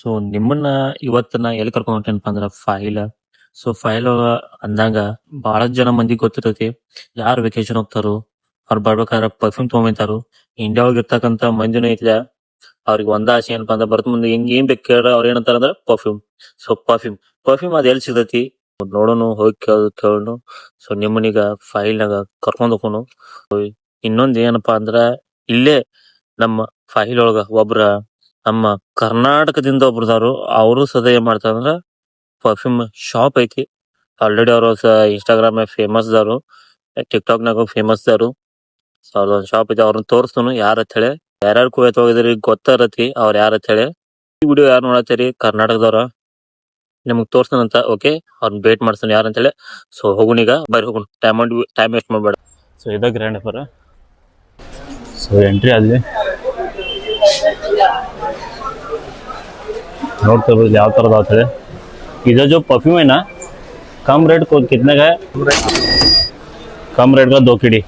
So ನಿಮ್ಮನ್ನ ಇವತ್ತ ನಾ ಎಲ್ಲಿ ಕರ್ಕೊಂಡ್ ಹೊಂಟೇನಪ್ಪ ಅಂದ್ರ ಫೈಲ್. ಸೊ ಫೈಲ್ ಅಂದಂಗ ಬಹಳ ಜನ ಮಂದಿ ಗೊತ್ತಿರ್ತೈತಿ. ಯಾರು ವೆಕೇಶನ್ ಹೋಗ್ತಾರೋ ಅವ್ರು ಬರ್ಬೇಕಾದ್ರ ಪರ್ಫ್ಯೂಮ್ ತಗೊಂಬಂತಾರು. ಇಂಡಿಯಾ ಒಳಗ ಇರ್ತಕ್ಕಂತ ಮಂದಿನ ಐತ್ಲ ಅವ್ರಿಗೆ ಒಂದ ಆಸೆ ಏನಪ್ಪಾ ಅಂದ್ರ ಬರ್ತ ಮುಂದೆ ಹಿಂಗ್ ಏನ್ ಬೇಕು ಕೇಳ ಅವ್ರ ಏನಂತಾರ ಅಂದ್ರ ಪರ್ಫ್ಯೂಮ್. ಸೊ ಪರ್ಫ್ಯೂಮ್ ಅದ್ ಎಲ್ಲಿ ಸಿಗತೈತಿ ನೋಡೋನು ಹೋಗಿ ಕೇಳೋನು. ಸೊ ನಿಮ್ಮನೀಗ ಫೈಲ್ ನಾಗ ಕರ್ಕೊಂಡ್ ಹೋಗೋನು. ಇನ್ನೊಂದ್ ಏನಪ್ಪಾ ಅಂದ್ರ ಇಲ್ಲೇ ನಮ್ಮ ಫೈಲ್ ಒಳಗ ಒಬ್ರ ನಮ್ಮ ಕರ್ನಾಟಕದಿಂದ ಒಬ್ರದಾರು. ಅವರು ಸದಾ ಏನ್ ಮಾಡ್ತಾರಂದ್ರ ಪರ್ಫ್ಯೂಮ್ ಶಾಪ್ ಐತಿ. ಆಲ್ರೆಡಿ ಅವ್ರು ಇನ್ಸ್ಟಾಗ್ರಾಮ್ ನಾಗ ಫೇಮಸ್ ದಾರು, ಟಿಕ್ಟಾಕ್ ನಾಗ ಫೇಮಸ್ ದಾರು. ಸೊ ಅವ್ರದೊಂದ್ ಶಾಪ್ ಐತಿ, ಅವ್ರನ್ನ ತೋರಿಸ್ತನು ಯಾರ ಅಂತ ಹೇಳಿ. ಯಾರ್ಯಾರು ಕುವೈತ್ ಹೋಗಿದ್ರಿ ಗೊತ್ತಿರತಿ ಅವ್ರ ಯಾರ ಅಂತ ಹೇಳಿ. ಈ ವಿಡಿಯೋ ಯಾರು ನೋಡತ್ತೀರಿ ಕರ್ನಾಟಕದವ್ರ ನಿಮಗ್ ತೋರ್ಸ್ತಾನಂತ. ಓಕೆ, ಅವ್ರನ್ನ ಭೇಟ್ ಮಾಡ್ತಾನೆ ಯಾರ ಅಂತ ಹೇಳಿ. ಸೊ ಹೋಗುಣೀಗ ಬರ್ರಿ ಹೋಗುಣ, ಟೈಮ್ ವೇಸ್ಟ್ ಮಾಡ್ಬೇಡ. ಸೊ ಇದ ಗ್ರ್ಯಾಂಡ್ ಅಫರ್. ಸೊ ಎಂಟ್ರಿ ಆದ್ವಿ, ನೋಡ್ತಾ ಇರ್ಬೋದು ಯಾವ ಥರದ ಆಗ್ತದೆ. इधर जो परफ्यूम है ना कम रेट को कितने का है? कम रेट का 2 ಕಿಡಿ.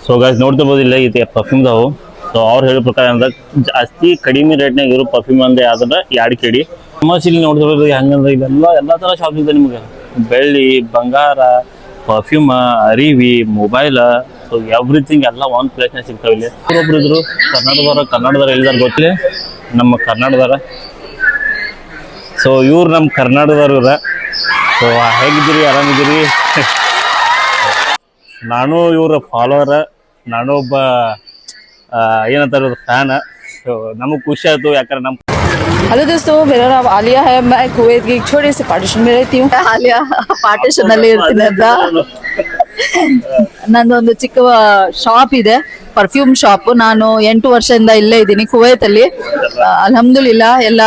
ಸೊ ಗೈಸ್ ನೋಡ್ತಾ ಇರ್ಬೋದು ಇಲ್ಲ ಇದೆ ಪರ್ಫ್ಯೂಮ್ ದಾವು. ಸೊ ಅವ್ರು ಹೇಳೋ ಪ್ರಕಾರ ಅಂದ್ರೆ ಜಾಸ್ತಿ ಕಡಿಮೆ ರೇಟ್ನಾಗ ಇರೋ ಪರ್ಫ್ಯೂಮ್ ಅಂದ್ರೆ ಯಾವ್ದಂದ್ರೆ 2 ಕಿಡಿ. ಫೇಮಸ್ ಇಲ್ಲಿ ನೋಡ್ತಾ ಇರ್ಬೋದು ಹೆಂಗಂದ್ರೆ ಎಲ್ಲ ಥರ ಶಾಪ್ ಇದೆ ನಿಮಗೆ. ಬೆಳ್ಳಿ, ಬಂಗಾರ, ಪರ್ಫ್ಯೂಮ್, ಅರಿವಿ, ಮೊಬೈಲ್, ಸೊ ಎವ್ರಿಥಿಂಗ್ ಎಲ್ಲ ಒಂದು ಪ್ಲೇಸ್ನಾಗ ಸಿಗ್ತಾವೆ ಇಲ್ಲಿ. ಒಬ್ರು ಇದ್ರು ಕರ್ನಾಟಕದವ್ರ ಎಲ್ಲಿದಾರ ಗೊತ್ತಿಲ್ಲ, ನಮ್ಮ ಕರ್ನಾಟಕದವ್ರ. ಸೊ ಇವ್ರು ನಮ್ಮ ಕರ್ನಾಟಕದವ್ರು ಇವ್ರ. ಸೊ ಹೇಗಿದ್ದೀರಿ, ಆರಾಮಿದ್ದೀರಿ? ನಾನು ಇವ್ರ ಫಾಲೋವರ್, ನಾನು ಒಬ್ಬ ಏನಂತಾರೆ ಫ್ಯಾನ್. ಸೊ ನಮಗೆ ಖುಷಿ ಆಯ್ತು, ಯಾಕಂದ್ರೆ ನಮ್ಮ हेलो दोस्तों, मेरा नाम आलिया है। मैं कुवैत के एक छोटे से पार्टीशन में रहती हूँ। आलिया ಪಾರ್ಟಿಷನ್ ಅಲ್ಲಿ ಇರ್ತೀನಿ ಅಂತ. ನಂದೊಂದು ಚಿಕ್ಕ ಶಾಪ್ ಇದೆ, ಪರ್ಫ್ಯೂಮ್ ಶಾಪ್. ನಾನು 8 ವರ್ಷದಿಂದ ಇಲ್ಲೇ ಇದ್ದೀನಿ ಕುವೈತ್ ಅಲ್ಲಿ. ಅಲ್ಹಮ್ದುಲಿಲ್ಲಾ ಎಲ್ಲ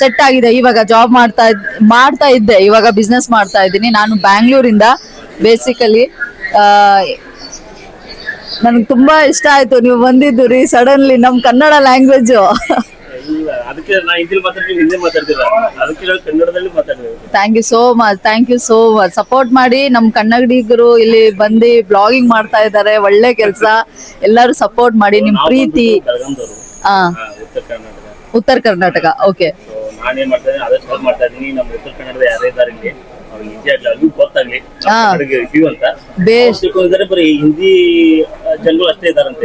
ಸೆಟ್ ಆಗಿದೆ. ಇವಾಗ ಜಾಬ್ ಮಾಡ್ತಾ ಇದ್ದೆ, ಇವಾಗ ಬಿಸ್ನೆಸ್ ಮಾಡ್ತಾ ಇದ್ದೀನಿ. ನಾನು ಬ್ಯಾಂಗ್ಳೂರಿಂದ ಬೇಸಿಕಲಿ. ನನ್ಗೆ ತುಂಬಾ ಇಷ್ಟ ಆಯ್ತು ನೀವು ಬಂದಿದ್ದು ರೀ ಸಡನ್ಲಿ. ನಮ್ Kannada language thank you so much support ಮಾಡಿ. ನಮ್ ಕನ್ನಡಿಗರು ಇಲ್ಲಿ ಬಂದು ಬ್ಲಾಗಿಂಗ್ ಮಾಡ್ತಾ ಇದ್ದಾರೆ, ಒಳ್ಳೆ ಕೆಲಸ. ಎಲ್ಲರೂ ಸಪೋರ್ಟ್ ಮಾಡಿ, ನಿಮ್ ಪ್ರೀತಿ. ಉತ್ತರ ಕರ್ನಾಟಕ. ಓಕೆ,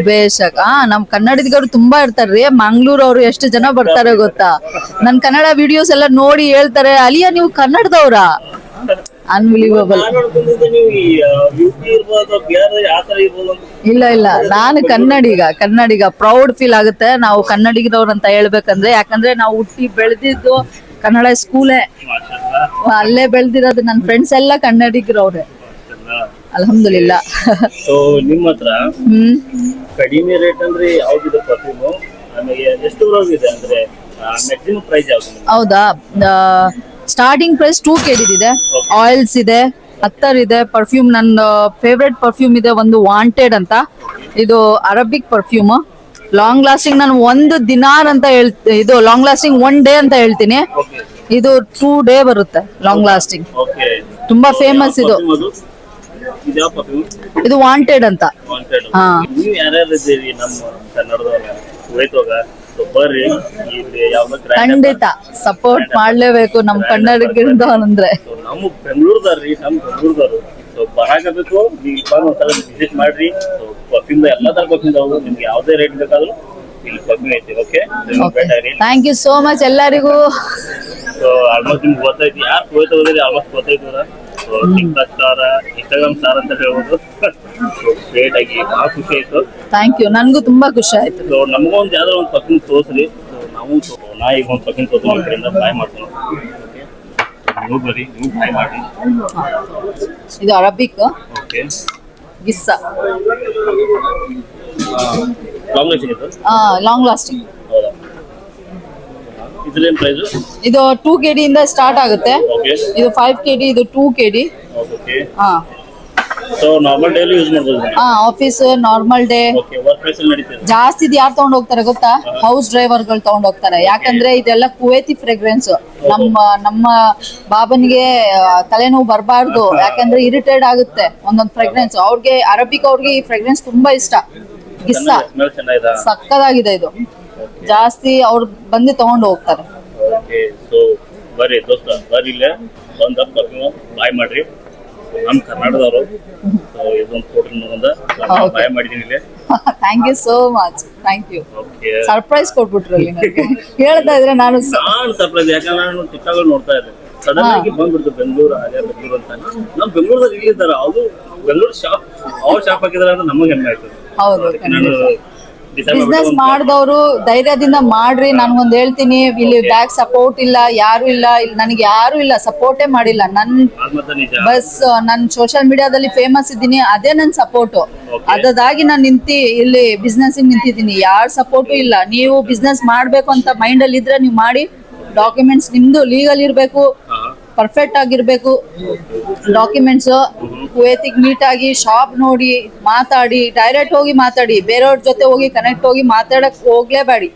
ಬೇಷಕ್. ನಮ್ ಕನ್ನಡಿಗರು ತುಂಬಾ ಇರ್ತಾರ್ರಿ. ಮಂಗ್ಳೂರ್ ಅವ್ರು ಎಷ್ಟು ಜನ ಬರ್ತಾರೆ ಗೊತ್ತಾ? ನನ್ ಕನ್ನಡ ವಿಡಿಯೋಸ್ ಎಲ್ಲ ನೋಡಿ ಹೇಳ್ತಾರೆ, ಅಲಿಯಾ ನೀವು ಕನ್ನಡದವ್ರ? ಅನ್ಬಿಲೀವಬಲ್. ಇಲ್ಲ, ನಾನು ಕನ್ನಡಿಗ. ಪ್ರೌಡ್ ಫೀಲ್ ಆಗುತ್ತೆ ನಾವು ಕನ್ನಡಿಗರವ್ರು ಅಂತ ಹೇಳ್ಬೇಕಂದ್ರೆ. ಯಾಕಂದ್ರೆ ನಾವು ಹುಟ್ಟಿ ಬೆಳೆದಿದ್ದು ಕನ್ನಡ ಸ್ಕೂಲೇ, ಅಲ್ಲೇ ಬೆಳೆದಿರೋದು. ನನ್ನ ಫ್ರೆಂಡ್ಸ್ ಎಲ್ಲ ಕನ್ನಡಿಗರವ್ರೆ, ಅಲ್ಹಮ್ದುಲಿಲ್ಲಾ. ಸೊ ನಿಮ್ಮ ಹತ್ರ ಕಡಿಮೆ ರೇಟ್ ಅಂದ್ರೆ ಯಾವ್ದಿದೆ ಪರ್ಫ್ಯೂಮ್? ಆಮೇಲೆ ಎಷ್ಟು ಇದೆ ಅಂದ್ರೆ ಮ್ಯಾಕ್ಸಿಮಮ್ ಪ್ರೈಸ್ ಯಾವ್ದು? ಹೌದಾ, ಸ್ಟಾರ್ಟಿಂಗ್ ಪ್ರೈಸ್ 2 KD ಇದೆ. ಆಯಿಲ್ಸ್ ಇದೆ, ಅತ್ತರ್ ಇದೆ. ಪರ್ಫ್ಯೂಮ್ ನನ್ನ ಫೇವ್ರೆಟ್ ಪರ್ಫ್ಯೂಮ್ ಇದೆ ಒಂದು, ವಾಂಟೆಡ್ ಅಂತ. ಇದು ಅರಬಿಕ್ ಪರ್ಫ್ಯೂಮ್, ಲಾಂಗ್ ಲಾಸ್ಟಿಂಗ್. ನಾನು 1 ದಿನಾರ್ ಅಂತ ಇದು ಲಾಂಗ್ ಲಾಸ್ಟಿಂಗ್ 1 ಡೇ ಅಂತ ಹೇಳ್ತೀನಿ. ಇದು 2 ಡೇ ಬರುತ್ತೆ ಲಾಂಗ್ ಲಾಸ್ಟಿಂಗ್. ತುಂಬಾ ಫೇಮಸ್ ಇದು. ಇದು ವಾಂಟೆಡ್ ಅಂತ. ಖಂಡಿತ ಸಪೋರ್ಟ್ ಮಾಡ್ಲೇಬೇಕು ನಮ್ ಕನ್ನಡಿಗರಿಂದ ಅಂದ್ರೆ. ನಮ್ಮ ಬೆಂಗಳೂರದಾರ್ರಿ, ಬರಾಕಬೇಕು. ವಿಸಿಟ್ ಮಾಡ್ರಿ. ಪರ್ಫ್ಯೂಮ್ ಎಲ್ಲಾ ತರ ಪರ್ಫ್ಯೂಮ್ ನಿಮ್ಗೆ ಯಾವ್ದೇ ರೇಟ್ ಬೇಕಾದ್ರೂ ಇಲ್ಲಿ ಪರ್ಫ್ಯೂಮ್ ಐತಿ. Okay, thank you so much ಎಲ್ಲರಿಗೂ. ಸೊ ಆಲ್ಮೋಸ್ಟ್ ನಿಮ್ಗೆ ಗೊತ್ತೈತಿ, ಯಾರು ಕುವೈತ್ ಹೋದ್ರಿ ಆಲ್ಮೋಸ್ಟ್ ಗೊತ್ತೈತದ. ಟಿಕ್ಟಾಕ್ ಸ್ಟಾರ್, ಇನ್ಸ್ಟಾಗ್ರಾಮ್ ಸ್ಟಾರ್ ಅಂತ ಹೇಳ್ಬೋದು. ಗ್ರೇಟ್ ಆಗಿ ಬಹಳ ಖುಷಿ ಆಯ್ತು. ಥ್ಯಾಂಕ್ ಯು, ನನ್ಗೂ ತುಂಬಾ ಖುಷಿ ಆಯ್ತು. ಸೊ ನಮಗೊಂದು ಯಾವ್ದಾರ ಒಂದು ಪರ್ಫ್ಯೂಮ್ ತೋರಿಸ್ರಿ. ನಾವು ನಾ ಈಗ ಒಂದು ಪರ್ಫ್ಯೂಮ್ ತೋರಿಸ್ತೀನಿ, ಕಡೆಯಿಂದ ಬಾಯ್ ಮಾಡ್ತೀನಿ. ನೀವು ಬರ್ರಿ, ನೀವು ಬಾಯ್ ಮಾಡಿ. ಇದು ಅರಬಿಕ್. ಓಕೆ, ಗಿಸ್ಸಾ ಲಾಂಗ್ ಲಾಸ್ಟಿಂಗ್. Long lasting. ಹೌದಾ? ಇದ್ರೇನ್ ಪ್ರೈಸ್? ಇದು 2 KD ಇಂದ ಸ್ಟಾರ್ಟ್ ಆಗುತ್ತೆ. ಇದು 5 KD, ಇದು 2 KD. Okay. So normal daily use ಮಾಡ್ಬೋದು. Office normal day. Okay, work place ಅಲ್ಲಿ ನಡೀತದೆ. ಜಾಸ್ತಿ ಇದು ಯಾರು ತಗೊಂಡ್ ಹೋಗ್ತಾರೆ ಗೊತ್ತಾ? ಹೌಸ್ ಡ್ರೈವರ್ಗಳು ತಗೊಂಡ್ ಹೋಗ್ತಾರೆ. ಯಾಕಂದ್ರೆ ಇದೆಲ್ಲ ಕುವೈತಿ ಫ್ರೆಗ್ರೆನ್ಸ್. ನಮ್ಮ ಬಾಬನ್ಗೆ ತಲೆನೋವು ಬರಬಾರ್ದು, ಯಾಕಂದ್ರೆ ಇರಿಟೇಟ್ ಆಗುತ್ತೆ ಒಂದೊಂದು ಫ್ರೆಗ್ರೆನ್ಸ್. ಅವ್ರಿಗೆ ಅರಬಿಕ್ ಅವ್ರಿಗೆ ಈ ಫ್ರೆಗ್ರೆನ್ಸ್ ತುಂಬಾ ಇಷ್ಟ. ಗಿಸ್ಸಾ ಸಕ್ಕದಾಗಿದೆ ಇದು. ಜಾಸ್ತಿ ಅವ್ರು ಬಂದು ತಗೊಂಡು ಹೋಗ್ತಾರೆ. ಓಕೆ ಸೊ ಬರ್ರಿ ದೋಸ್ತ ಬರ್ರಿ ಇಲ್ಲೇ ಬಂದ ಪರ್ಫ್ಯೂಮ್ ಬಾಯ್ ಮಾಡ್ರಿ ನಮ್ಮ ಕರ್ನಾಟಕದವರು ಸೊ ಇದೊಂದು ಫೋಟೋ ನೋಡೋದ ಬಾಯ್ ಮಾಡಿದೀನಿ ಇಲ್ಲೇ thank you so much, thank you. Okay surprise ಕೊಟ್ಬಿಟ್ರಲ್ಲಿ ನನಗೆ. ಹೇಳ್ತಾ ಇದ್ರೆ ನಾನು ನಾನು ಸರ್ಪ್ರೈಸ್ ಯಾಕಂದ್ರೆ ನಾನು ಟಿಕ್ಟಾಕ್ ನೋಡ್ತಾ ಇದ್ದೆ ಸಡನ್ ಆಗಿ ಬಂದ್ಬಿಡ್ತು ಬೆಂಗಳೂರು ಹಾಗೆ ಬೆಂಗಳೂರು ಅಂತ ನಮ್ಮ ಬೆಂಗಳೂರದಾಗ ಇಲ್ಲಿದ್ದಾರ ಅದು ಬೆಂಗಳೂರು ಶಾಪ್ ಅವ್ರು ಶಾಪ್ ಹಾಕಿದಾರೆ ಅಂತ ನಮಗೆ ಹೆಮ್ಮೆ ಆಯ್ತು. ಹೌದು, ಅದಕ್ಕೆ ನಾನು ಬಿಸ್ನೆಸ್ ಮಾಡಿದವರು ಧೈರ್ಯದಿಂದ ಮಾಡ್ರಿ. ನನ್ಗೊಂದ್ ಹೇಳ್ತೀನಿ, ಇಲ್ಲಿ ಬ್ಯಾಕ್ ಸಪೋರ್ಟ್ ಇಲ್ಲ, ಯಾರು ಇಲ್ಲ, ಇಲ್ಲಿ ನನಗೆ ಯಾರು ಇಲ್ಲ, ಸಪೋರ್ಟೇ ಮಾಡಿಲ್ಲ. ನಿಜ ಬಸ್ ನನ್ ಸೋಷಿಯಲ್ ಮೀಡಿಯಾದಲ್ಲಿ ಫೇಮಸ್ ಇದ್ದೀನಿ, ಅದೇ ನನ್ ಸಪೋರ್ಟ್. ಅದದಾಗಿ ನಾನು ಇಲ್ಲಿ ಬಿಸ್ನೆಸ್ ನಿಂತಿದ್ದೀನಿ, ಯಾರ ಸಪೋರ್ಟು ಇಲ್ಲ. ನೀವು ಬಿಸ್ನೆಸ್ ಮಾಡ್ಬೇಕು ಅಂತ ಮೈಂಡ್ ಅಲ್ಲಿ ಇದ್ರೆ ನೀವು ಮಾಡಿ. ಡಾಕ್ಯುಮೆಂಟ್ಸ್ ನಿಮ್ದು ಲೀಗಲ್ ಇರ್ಬೇಕು, ಪರ್ಫೆಕ್ಟ್ ಆಗಿರ್ಬೇಕು. ಡಾಕ್ಯುಮೆಂಟ್ಸ್ ಕುವೈತಿಗೆ ಮೀಟ್ ಆಗಿ ಶಾಪ್ ನೋಡಿ ಮಾತಾಡಿ, ಡೈರೆಕ್ಟ್ ಹೋಗಿ ಮಾತಾಡಿ, ಬೇರೆಯವ್ರ ಜೊತೆ ಹೋಗಿ ಕನೆಕ್ಟ್ ಹೋಗಿ ಮಾತಾಡಕ್ ಹೋಗ್ಲೇಬೇಡಿ.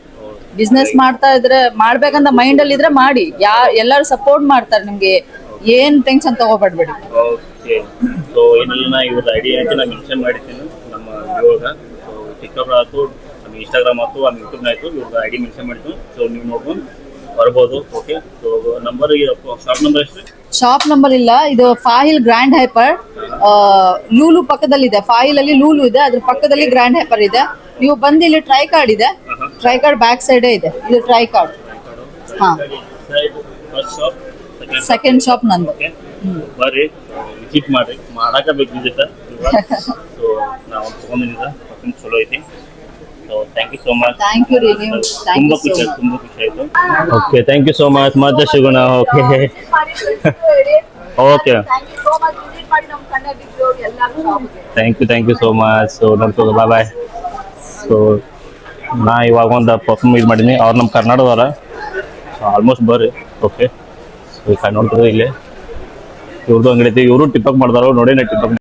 ಬಿಸ್ನೆಸ್ ಮಾಡ್ತಾ ಇದ್ರೆ ಮಾಡ್ಬೇಕಂತ ಮೈಂಡ್ ಅಲ್ಲಿ ಇದ್ರೆ ಮಾಡಿ. ಎಲ್ಲರೂ ಸಪೋರ್ಟ್ ಮಾಡ್ತಾರೆ ನಿಮ್ಗೆ, ಏನ್ ಟೆನ್ಷನ್ ತಗೋಬೇಡ್ಬೇಡಿ. ಓಕೆ ಸೊ ಏನೆಲ್ಲ ನಾ ಇವ್ರದ್ದು ಐಡಿಯಾ ಐತಿ ನಾನು ಮೆನ್ಷನ್ ಮಾಡಿದ್ದೀನಿ ನಮ್ಮ ವಿಡಿಯೋಗ. ಸೊ ಟಿಕ್ಟಾಕ್ ಆಯ್ತು, ನಮ್ಮ ಇನ್ಸ್ಟಾಗ್ರಾಮ್ ಆಯ್ತು, ನಮ್ಮ ಯೂಟ್ಯೂಬ್ನ ಆಯ್ತು, ಇವ್ರದ್ದು ಐಡಿ ಮೆನ್ಷನ್ ಮಾಡಿದ್ದು. ಸೊ ನೀವು ನೋಡ್ಕೊಂಡು ಬರ್ಬೋದು. Okay so number shop number ಎಷ್ಟು? ಶಾಪ್ ನಂಬರ್ ಇಲ್ಲ, ಇದು ಫಾಹಿಲ್ ಗ್ರ್ಯಾಂಡ್ ಹೈಪರ್, ಲೂಲು ಪಕ್ಕದಲ್ಲಿದೆ. ಫಾಹಿಲ್ ಅಲ್ಲಿ ಲೂಲು ಇದೆ, ಅದ್ರ ಪಕ್ಕದಲ್ಲಿ ಗ್ರ್ಯಾಂಡ್ ಹೈಪರ್ ಇದೆ. ನೀವು ಬಂದು ಇಲ್ಲಿ ಟ್ರೈ ಕಾರ್ಡ್ ಇದೆ, ಟ್ರೈ ಕಾರ್ಡ್ ಬ್ಯಾಕ್ ಸೈಡ್ ಇದೆ, ಇದು ಟ್ರೈ ಕಾರ್ಡ್. ಹಾ, ಫಸ್ಟ್ ಶಾಪ್, ಸೆಕೆಂಡ್ ಶಾಪ್ ನಂದು. ಬರ್ರಿ ವಿಸಿಟ್ ಮಾಡ್ರಿ, ಮಾಡಾಕ ಬೇಕು ವಿಸಿಟ್. ಸೊ ನಾವು ತಗೊಂಡಿದ್ದ ಚಲೋ ಐತಿ. So thank you so much. Thank you ರೀ, ನೀವು ತುಂಬಾ ಖುಷಿ ಆಯ್ತು. Okay thank you so much. ಮತ್ತೆ ಸಿಗೋಣ. Okay okay thank you so much. So ನೋಡ್ತೋದು ಬಾಯ್ ಬಾಯ್. ಸೊ ನಾ ಇವಾಗ ಒಂದು ಪರ್ಫಾರ್ಮ್ ಇದು ಮಾಡೀನಿ, ಅವ್ರು ನಮ್ಮ ಕರ್ನಾಟಕದವ್ರ. ಸೊ ಆಲ್ಮೋಸ್ಟ್ ಬರ್ರಿ. ಓಕೆ ಸೊ ಈಗ ನೋಡ್ತಿರೋ ಇಲ್ಲೇ ಇವ್ರದ್ದು ಅಂಗಡಿ ಐತಿ, ಇವರು ಟಿಪ್ಪಕ್ ಮಾಡ್ತಾರೋ ನೋಡಿ. ಟಿಪ್ಪಕ್